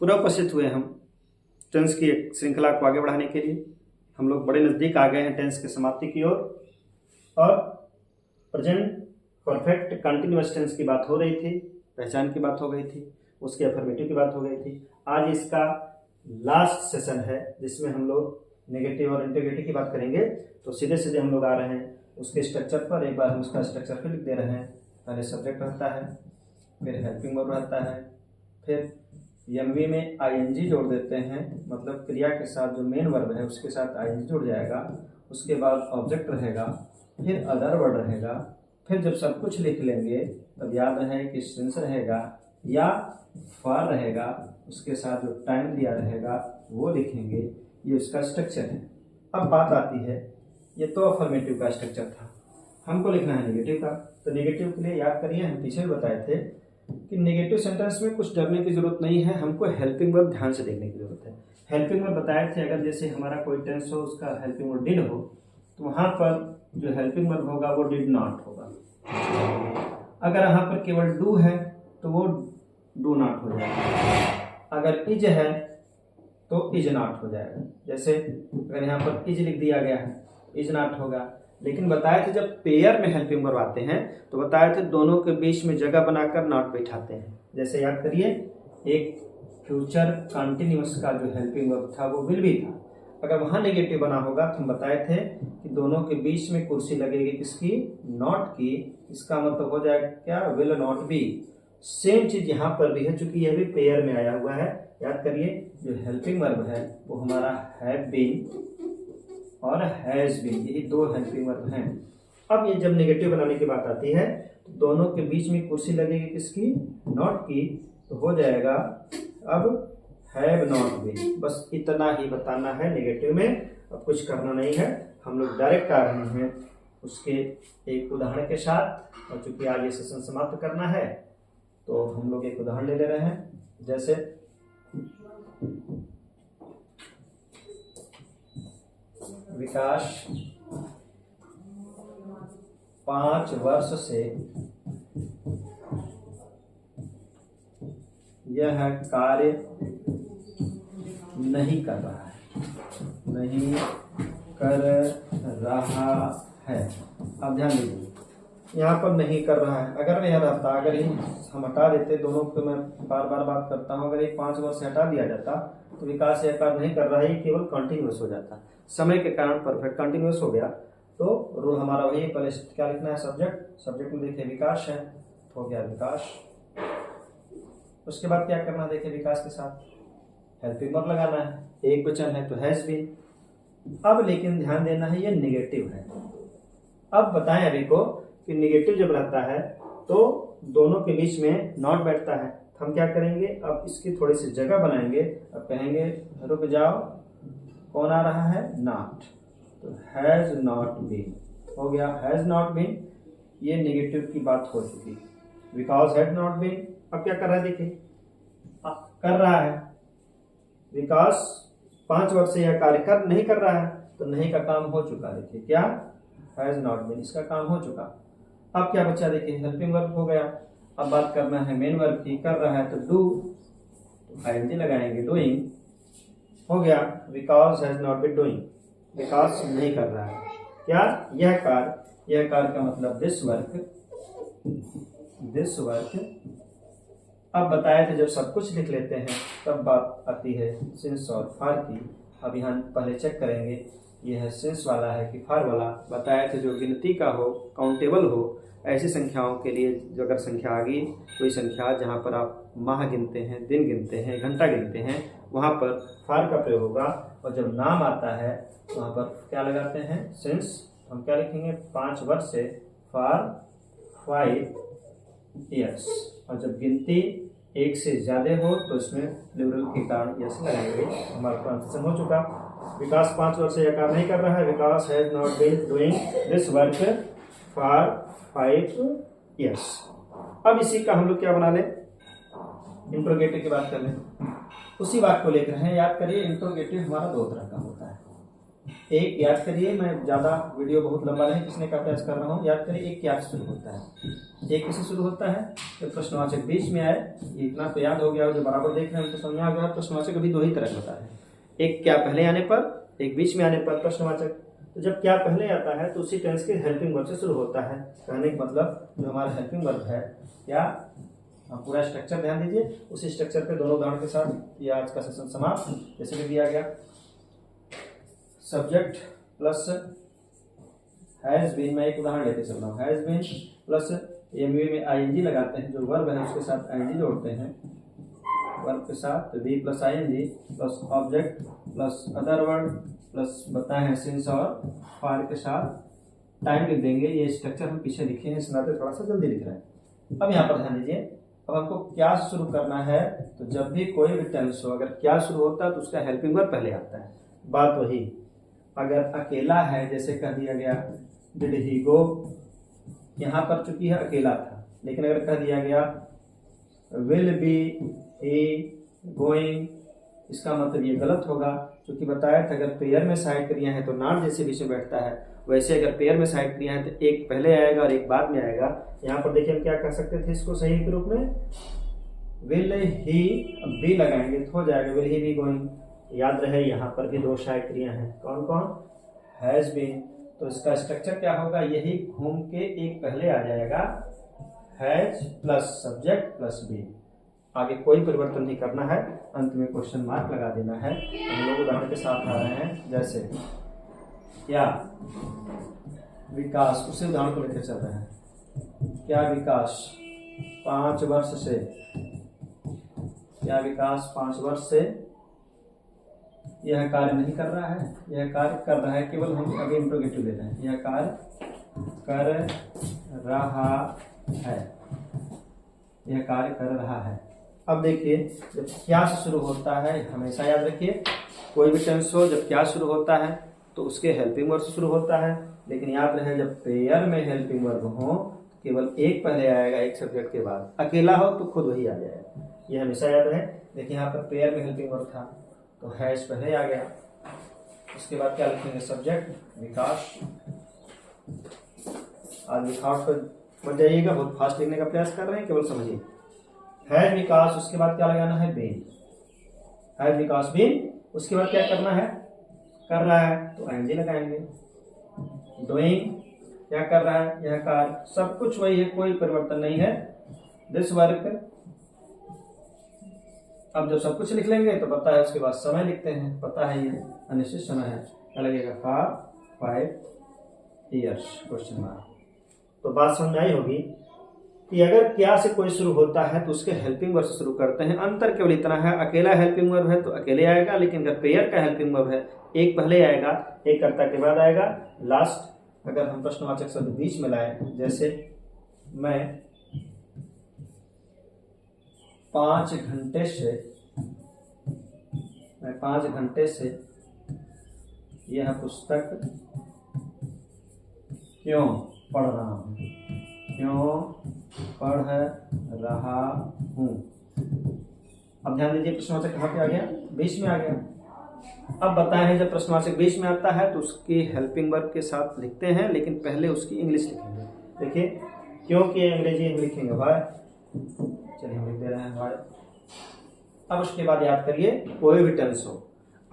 पुनः उपस्थित हुए हम टेंस की एक श्रृंखला को आगे बढ़ाने के लिए। हम लोग बड़े नज़दीक आ गए हैं टेंस के समाप्ति की ओर और प्रेजेंट परफेक्ट कंटिन्यूअस टेंस की बात हो रही थी, पहचान की बात हो गई थी, उसके अफर्मेटिव की बात हो गई थी। आज इसका लास्ट सेशन है जिसमें हम लोग नेगेटिव और इंटीग्रेटिव की बात करेंगे। तो सीधे सीधे हम लोग आ रहे हैं उसके स्ट्रक्चर पर। एक बार हम उसका स्ट्रक्चर फिर लिख दे रहे हैं। पहले सब्जेक्ट रहता है, फिर हेल्पिंग वर्ब रहता है, फिर एमवी में आईएनजी जोड़ देते हैं, मतलब क्रिया के साथ जो मेन वर्ब है उसके साथ आईएनजी जुड़ जाएगा। उसके बाद ऑब्जेक्ट रहेगा, फिर अदर वर्ड रहेगा। फिर जब सब कुछ लिख लेंगे तब याद रहे कि सिंस रहेगा या फॉर रहेगा, उसके साथ जो टाइम दिया रहेगा वो लिखेंगे। ये उसका स्ट्रक्चर है। अब बात आती है, ये तो अफर्मेटिव का स्ट्रक्चर था, हमको लिखना है नेगेटिव का। तो नेगेटिव के लिए याद करिए, हम पीछे भी बताए थे कि नेगेटिव सेंटेंस में कुछ डरने की जरूरत नहीं है, हमको हेल्पिंग वर्ब ध्यान से देखने की जरूरत है। हेल्पिंग वर्ब बताए थे, अगर जैसे हमारा कोई टेंस हो उसका हेल्पिंग वर्ब डिड हो तो वहां पर जो हेल्पिंग वर्ब होगा वो डिड नॉट होगा। अगर यहाँ पर केवल डू है तो वो डू नॉट हो जाएगा। अगर इज है तो इज नॉट हो जाएगा। जैसे अगर यहाँ पर इज लिख दिया गया है, इज नॉट होगा। लेकिन बताए थे जब पेयर में हेल्पिंग वर्ब आते हैं तो बताए थे दोनों के बीच में जगह बनाकर नॉट बैठाते हैं। जैसे याद करिए, एक फ्यूचर कंटिन्यूअस का जो हेल्पिंग वर्ब था वो विल बी था। अगर वहां नेगेटिव बना होगा तो हम बताए थे कि दोनों के बीच में कुर्सी लगेगी किसकी, नॉट की। इसका मतलब हो जाएगा क्या, विल नॉट बी। सेम चीज यहाँ पर भी है, चूंकि यह भी पेयर में आया हुआ है। याद करिए, जो हेल्पिंग वर्ब है वो हमारा हैव बीन और हैज बीन, यही दो हेल्पिंग वर्ब हैं। अब ये जब नेगेटिव बनाने की बात आती है तो दोनों के बीच में कुर्सी लगेगी किसकी, नॉट की। तो हो जाएगा अब हैव नॉट बीन। बस इतना ही बताना है नेगेटिव में, अब कुछ करना नहीं है। हम लोग डायरेक्ट आ रहे हैं उसके एक उदाहरण के साथ। और चूंकि आज ये सेशन समाप्त करना है तो हम लोग एक उदाहरण ले रहे हैं। जैसे विकास 5 वर्ष से यह कार्य नहीं कर रहा है, नहीं कर रहा है। अब ध्यान दीजिए, यहाँ पर नहीं कर रहा है। अगर यह रहता, अगर ही हम हटा देते, दोनों को मैं बार बार बात करता हूँ, अगर ये 5 वर्ष से हटा दिया जाता तो विकास यह कार्य नहीं कर रहा है, केवल कंटिन्यूअस हो जाता। समय के कारण परफेक्ट कंटिन्यूअस हो गया। तो रूल हमारा वही, पहले क्या लिखना है, सब्जेक्ट। सब्जेक्ट में देखिए विकास है, हो गया विकास। उसके बाद क्या करना है, देखिए विकास के साथ हेल्पिंग वर्ब लगाना है, एक वचन है तो हैज बीन। अब लेकिन ध्यान देना है, ये नेगेटिव है। अब बताएं अभी को कि नेगेटिव जब रहता है तो दोनों के बीच में नॉट बैठता है। हम क्या करेंगे, अब इसकी थोड़ी सी जगह बनाएंगे। अब कहेंगे रुक जाओ, कौन आ रहा है, नॉट। तो हैज नॉट बीन हो गया, हैज नॉट बीन। ये नेगेटिव की बात हो चुकी। बिकॉज हैड नॉट बीन, अब क्या कर रहा है, देखिए कर रहा है। बिकॉज 5 वर्ष से यह कार्य कर नहीं कर रहा है, तो नहीं का काम हो चुका। देखिए क्या, हैज नॉट बीन, इसका काम हो चुका। अब क्या बचा, देखिए हेल्पिंग वर्ब हो गया। अब बात करना है मेन वर्ब की, कर रहा है तो डू, तो आईएनजी लगाएंगे, डूइंग हो गया। Because has not been doing, because नहीं कर रहा है क्या, यह कार्य का मतलब दिस वर्क। अब बताए थे जब सब कुछ लिख लेते हैं तब बात आती है सिंस और फॉर की। अब यहाँ पहले चेक करेंगे, यह है सिंस वाला है कि फॉर वाला। बताए थे जो गिनती का हो, काउंटेबल हो, ऐसी संख्याओं के लिए, जो अगर संख्या आ गई, कोई संख्या जहाँ पर आप माह गिनते हैं, दिन गिनते हैं, घंटा गिनते हैं, वहाँ पर फॉर का प्रयोग होगा। और जब नाम आता है वहाँ पर क्या लगाते हैं, सिंस। हम क्या लिखेंगे, 5 वर्ष से, फॉर 5 ईयर्स। और जब गिनती 1 से ज्यादा हो तो इसमें लिबरल के कारण यस लगाएंगे। हमारा ट्रांसलेशन हो चुका। विकास 5 वर्ष से यह कार्य नहीं कर रहा है, Vikas has not been doing this work for 5 years. अब इसी का हम लोग क्या बना लें, इंट्रोगेटिव की बात कर लें। उसी बात को लेकर हैं, याद करिए इंट्रोगेटिव हमारा 2 तरह का होता है। एक याद करिए, मैं ज़्यादा वीडियो बहुत लंबा नहीं खींचने का प्रयास कर रहा हूँ। याद करिए एक क्या शुरू होता है, एक किसी शुरू होता है तो प्रश्नवाचक बीच में आए, इतना तो याद हो गया हो, जो बराबर देख रहे हैं उनको समझ में आ गया। प्रश्नवाचक अभी दो ही तरह होता है, एक क्या पहले आने पर, एक बीच में आने पर प्रश्नवाचक। तो जब क्या पहले आता है तो उसी टेंस के हेल्पिंग वर्ब से शुरू होता है। कहने का मतलब जो हमारा हेल्पिंग वर्ब है, या पूरा स्ट्रक्चर ध्यान दीजिए, उसी स्ट्रक्चर पे दोनों उदाहरण के साथ ये आज का सेशन समाप्त। जैसे कि दिया गया सब्जेक्ट प्लस हैज बीन, मैं एक उदाहरण लेते चल रहा हूँ, हैज बीन प्लस एमयू में आईएनजी लगाते हैं, जो वर्ब है उसके साथ आईएनजी जोड़ते हैं, वर्ब के साथ be plus ING plus object plus other word plus बताए हैं सिंस और फार के साथ टाइम लिख देंगे। ये स्ट्रक्चर हम पीछे लिखे हैं, इसमें थोड़ा सा जल्दी लिख रहे हैं। अब यहाँ पर ध्यान दीजिए, अब हमको क्या शुरू करना है, तो जब भी कोई भी टेंस हो, अगर क्या शुरू होता है तो उसका हेल्पिंग वर्ब पहले आता है। बात वही, अगर अकेला है, जैसे कह दिया गया डिड ही गो, यहाँ पर चूंकि है अकेला था, लेकिन अगर कह दिया गया विल बी ही गोइंग, इसका मतलब ये गलत होगा, क्योंकि बताया था अगर पेयर में सहायक क्रिया है तो नॉट जैसे बीच में बैठता है, वैसे अगर पेयर में सहायक क्रिया है तो एक पहले आएगा और एक बाद में आएगा। यहाँ पर देखिए हम क्या कह सकते थे इसको सही के रूप में, विल ही, बी लगाएंगे तो हो जाएगा विल ही बी गोइंग। याद रहे यहाँ पर भी दो सहायक क्रिया हैं, कौन कौन, हैज बीन। तो इसका स्ट्रक्चर क्या होगा, यही घूम के एक पहले आ जाएगा, has plus subject plus be. आगे कोई परिवर्तन नहीं करना है, अंत में क्वेश्चन मार्क लगा देना है। हम लोग उदाहरण के साथ आ रहे हैं, जैसे क्या विकास, उसी उदाहरण को लेकर चल रहे हैं। क्या विकास 5 वर्ष से, क्या विकास 5 वर्ष से यह कार्य नहीं कर रहा है, यह कार्य कर रहा है, केवल हम अभी इंट्रोगेटिव ले रहे हैं, यह कार्य कर रहा है, यह कार्य कर रहा है। अब देखिए जब क्या से शुरू होता है, हमेशा याद रखिए कोई भी टेंस हो जब क्या शुरू होता है तो उसके हेल्पिंग वर्ब से शुरू होता है, लेकिन याद रहे जब पेयर में हेल्पिंग वर्ब हो केवल एक पहले आएगा एक सब्जेक्ट के बाद, अकेला हो तो खुद वही आ जाएगा, ये हमेशा याद रहे। देखिए यहाँ पर पेयर में हेल्पिंग वर्ब था तो हैज पहले आ गया, उसके बाद क्या लिखेंगे, सब्जेक्ट विकास। आज विकास पर बन जाइएगा, बहुत फास्ट लिखने का प्रयास कर रहे हैं, केवल समझिए हैज विकास, उसके बाद क्या लगाना है, बीन, हैज विकास बीन, उसके बाद क्या करना है, कर रहा है तो आईएनजी लगाएंगे। डूइंग क्या कर रहा है, यह कार्य, सब कुछ वही है, कोई परिवर्तन नहीं है। दिस वर्क, अब जब सब कुछ लिख लेंगे तो पता है, उसके बाद समय लिखते हैं, पता है ये अनिश्चित समय है, क्या लगेगा, फॉर 5 years क्वेश्चन मार्क। तो बात समझ आई होगी कि अगर क्या से कोई शुरू होता है तो उसके हेल्पिंग वर्ब से शुरू करते हैं। अंतर केवल इतना है, अकेला हेल्पिंग वर्ब है तो अकेले आएगा, लेकिन अगर पेयर का हेल्पिंग वर्ब है एक पहले आएगा एक कर्ता के बाद आएगा लास्ट। अगर हम प्रश्नवाचक शब्द बीच में लाए, जैसे मैं 5 घंटे से यह पुस्तक क्यों पढ़ रहा हूँ, क्यों पढ़ रहा हूँ। अब ध्यान दीजिए प्रश्नवाचक कहाँ पे आ गया, बीच में आ गया। अब बताए हैं जब प्रश्नवाचक बीच में आता है तो उसकी हेल्पिंग वर्ब के साथ लिखते हैं, लेकिन पहले उसकी इंग्लिश लिखेंगे। देखिए क्योंकि अंग्रेजी में लिखेंगे भाई, चलिए हम लिख दे रहे हैं भाई। अब उसके बाद याद करिए कोई भी टेंस हो,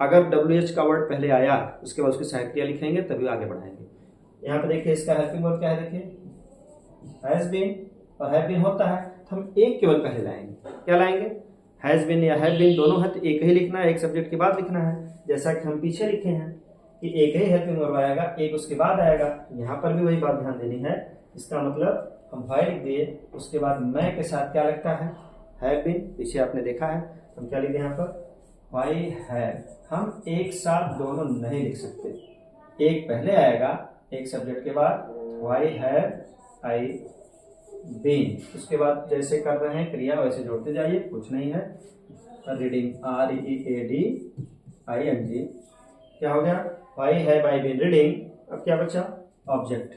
अगर WH का वर्ड पहले आया उसके बाद उसकी सहायक क्रिया लिखेंगे तभी आगे बढ़ाएंगे। यहाँ पे देखिए इसका हेल्पिंग वर्ब क्या है, देखिए हैज बीन और हैव बीन होता है तो हम एक केवल पहले लाएंगे, क्या लाएंगे, हैज बीन या हैव बीन दोनों है तो एक ही लिखना है, एक सब्जेक्ट के बाद लिखना है, जैसा कि हम पीछे लिखे हैं कि एक ही हेल्पिंग वर्ब आएगा एक उसके बाद आएगा। यहाँ पर भी वही बात ध्यान देनी है। इसका मतलब हम भाई लिख दिए, उसके बाद मैं के साथ क्या लगता है, हैव बीन, पीछे आपने देखा है। हम क्या लिख दें यहाँ पर, व्हाई हैव। हम एक साथ दोनों नहीं लिख सकते, एक पहले आएगा एक सब्जेक्ट के बाद, व्हाई हैव आई बीन, उसके बाद जैसे कर रहे हैं क्रिया वैसे जोड़ते जाइए, कुछ नहीं है। रीडिंग, READING, क्या हो गया, why have I been reading. अब क्या बचा, ऑब्जेक्ट।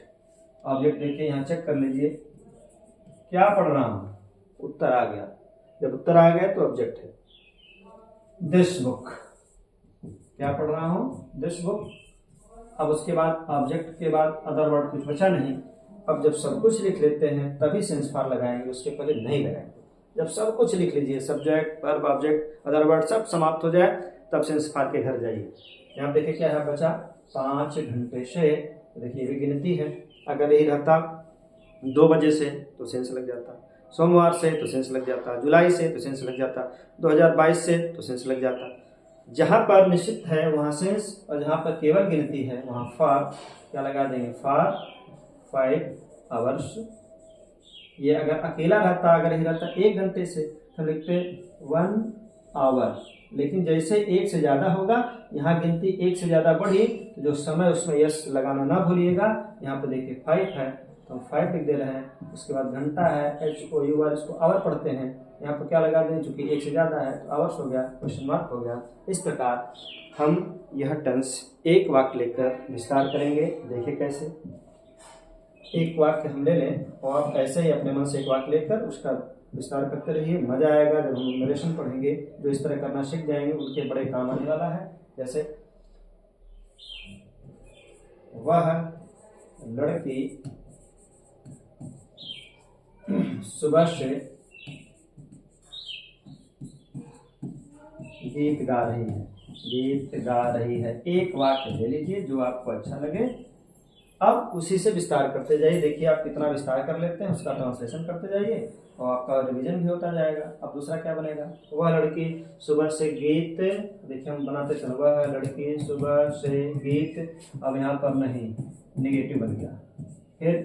ऑब्जेक्ट देखिए यहाँ चेक कर लीजिए, क्या पढ़ रहा हूँ, उत्तर आ गया, जब उत्तर आ गया तो ऑब्जेक्ट है। दिस बुक, क्या पढ़ रहा हूँ, दिस बुक, अब उसके बाद ऑब्जेक्ट के बाद अदर वर्ड कुछ बचा नहीं। अब जब सब कुछ लिख लेते हैं तभी सेंस फॉर लगाएंगे, उसके पहले नहीं लगाएंगे। जब सब कुछ लिख लीजिए, subject, verb, object, other word सब समाप्त हो जाए तब सेंस फॉर के घर जाइए। यहाँ देखिए क्या है बचा, 5 घंटे से। देखिए ये गिनती है। अगर यही रहता 2 बजे से तो सेंस लग जाता, सोमवार से तो सेंस लग जाता, जुलाई से तो सेंस लग जाता, 2022 से तो सेंस लग जाता। जहाँ पर निश्चित है वहाँ सेंस, और जहाँ पर केवल गिनती है वहाँ फॉर क्या लगा देंगे, फॉर 5 आवर्स। ये अगर अकेला रहता, अगर यही रहता 1 घंटे से तो लिखते 1 आवर। लेकिन जैसे 1 से ज़्यादा होगा, यहाँ गिनती 1 से ज़्यादा बढ़ी तो जो समय उसमें यस लगाना ना भूलिएगा। यहाँ पर देखिए 5 है तो हम 5 लिख दे रहे हैं। उसके बाद घंटा है, HOUR, इसको आवर पढ़ते हैं, यहाँ पर क्या लगा दें, चूंकि 1 से ज़्यादा है तो आवर्स हो गया, क्वेश्चन मार्क हो गया। इस प्रकार हम यह टेंस एक वाक्य लेकर विस्तार करेंगे। देखिए कैसे, एक वाक्य हम ले लें और ऐसे ही अपने मन से एक वाक्य लेकर उसका विस्तार करते रहिए। मजा आएगा जब हम नरेशन पढ़ेंगे। जो इस तरह करना सीख जाएंगे उनके बड़े काम आने वाला है। जैसे वह लड़की सुबह से गीत गा रही है, गीत गा रही है। एक वाक्य ले लीजिए जो आपको अच्छा लगे, अब उसी से विस्तार करते जाइए। देखिए आप कितना विस्तार कर लेते हैं, उसका ट्रांसलेशन करते जाइए और आपका रिवीजन भी होता जाएगा। अब दूसरा क्या बनेगा, वह लड़की सुबह से गीत, देखिए हम बनाते चलो, वह लड़की सुबह से गीत। अब यहाँ पर नहीं, निगेटिव बन गया। फिर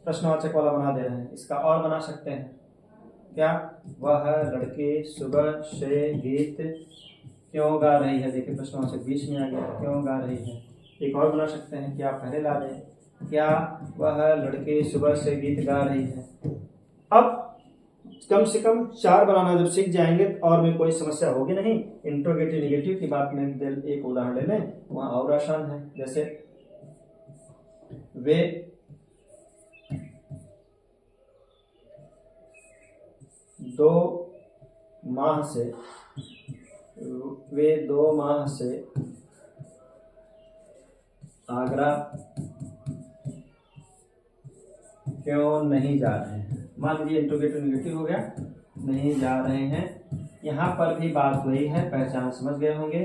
प्रश्नवाचक वाला बना दे रहे हैं, इसका और बना सकते हैं क्या, वह लड़की सुबह से गीत क्यों गा रही है। देखिए प्रश्नवाचक बीच में आ गया, क्यों गा रही है। एक और बना सकते हैं, क्या पहले ला दें, क्या वह लड़की सुबह से गीत गा रही है। अब कम से कम 4 बनाना जब सीख जाएंगे और में कोई समस्या होगी नहीं। इंट्रोगेटिव निगेटिव की बात में एक उदाहरण ले लें, वहां और आसान है। जैसे वे 2 माह से, वे 2 माह से आगरा क्यों नहीं जा रहे हैं। मान लीजिए इंट्रोगेटिव निगेटिव हो गया, नहीं जा रहे हैं। यहाँ पर भी बात वही है, पहचान समझ गए होंगे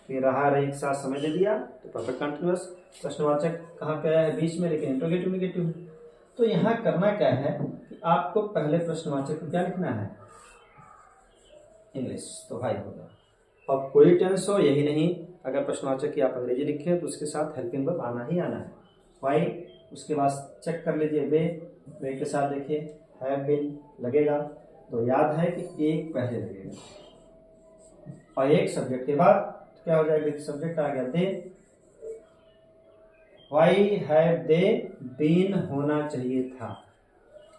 कि रहा रही एक साथ समझ ले दिया तो परफेक्ट कंटिन्यूअस। प्रश्नवाचक कहाँ पे है, बीच में, लेकिन इंट्रोगेटिव निगेटिव। तो यहाँ करना क्या है कि आपको पहले प्रश्नवाचक को क्या लिखना है, इंग्लिश, तो भाई होगा। अब कोई टेंस हो यही नहीं, अगर प्रश्नवाचक की आप अंग्रेजी लिखें तो उसके साथ हेल्पिंग वर्ब आना ही आना है। वाई, उसके बाद चेक कर लीजिए वे के साथ देखिए हैव बीन लगेगा तो याद है कि एक पहले लगेगा और एक सब्जेक्ट के बाद तो क्या हो जाएगा, सब्जेक्ट आ गया दे। वाई हैव दे बीन होना चाहिए था,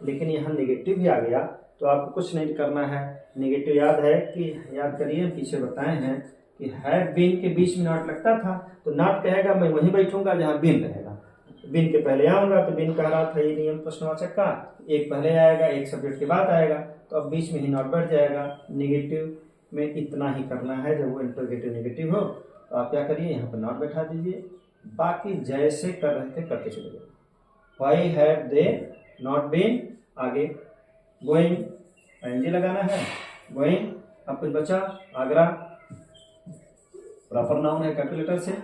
लेकिन यहाँ नेगेटिव भी आ गया तो आपको कुछ नहीं करना है। नेगेटिव याद है कि, याद करिए पीछे बताए हैं कि हैव बीन के बीच में नॉट लगता था तो नॉट कहेगा मैं वहीं बैठूंगा जहाँ बीन रहेगा। बीन के पहले आऊंगा तो बीन कह रहा था ये नियम प्रश्नवाचक का, एक पहले आएगा एक सब्जेक्ट के बाद आएगा तो अब बीच में ही नॉट बैठ जाएगा। नेगेटिव में इतना ही करना है, जब वो इंट्रोगेटिव नेगेटिव हो तो आप क्या करिए, यहाँ पर नॉट बैठा दीजिए, बाकी जैसे कर रहे थे करते चले जाइए। Why have they not been, आगे गोइंग, एनजी लगाना है, गोइंग। अब कुछ बचा, आगरा, प्रॉपर नाउन है कैपिटल लेटर से।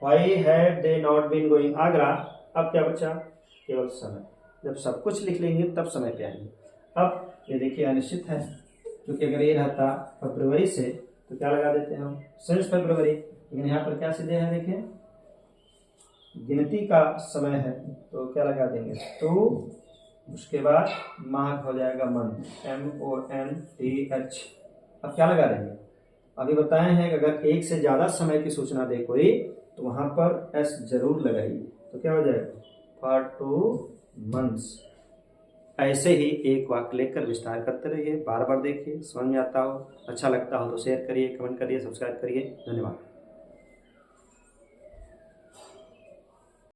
Why have they not been going Agra. अब क्या बचा, केवल समय। जब सब कुछ लिख लेंगे तब समय पे आएंगे। अब ये देखिए अनिश्चित है, क्योंकि अगर ये रहता फरवरी से तो क्या लगा देते हैं हम, सिंस फरवरी, लेकिन यहाँ पर क्या सीधे है, देखिए गिनती का समय है तो क्या लगा देंगे तो, उसके बाद माह हो जाएगा मंथ, MONTH। अब क्या लगा देंगे, अभी बताए हैं कि अगर एक से ज़्यादा समय की सूचना दे कोई तो वहाँ पर S जरूर लगाइए, तो क्या हो जाएगा, फॉर 2 months। ऐसे ही एक वाक्य लेकर विस्तार करते रहिए, बार बार देखिए, समझ में आता हो, अच्छा लगता हो तो शेयर करिए, कमेंट करिए, सब्सक्राइब करिए। धन्यवाद।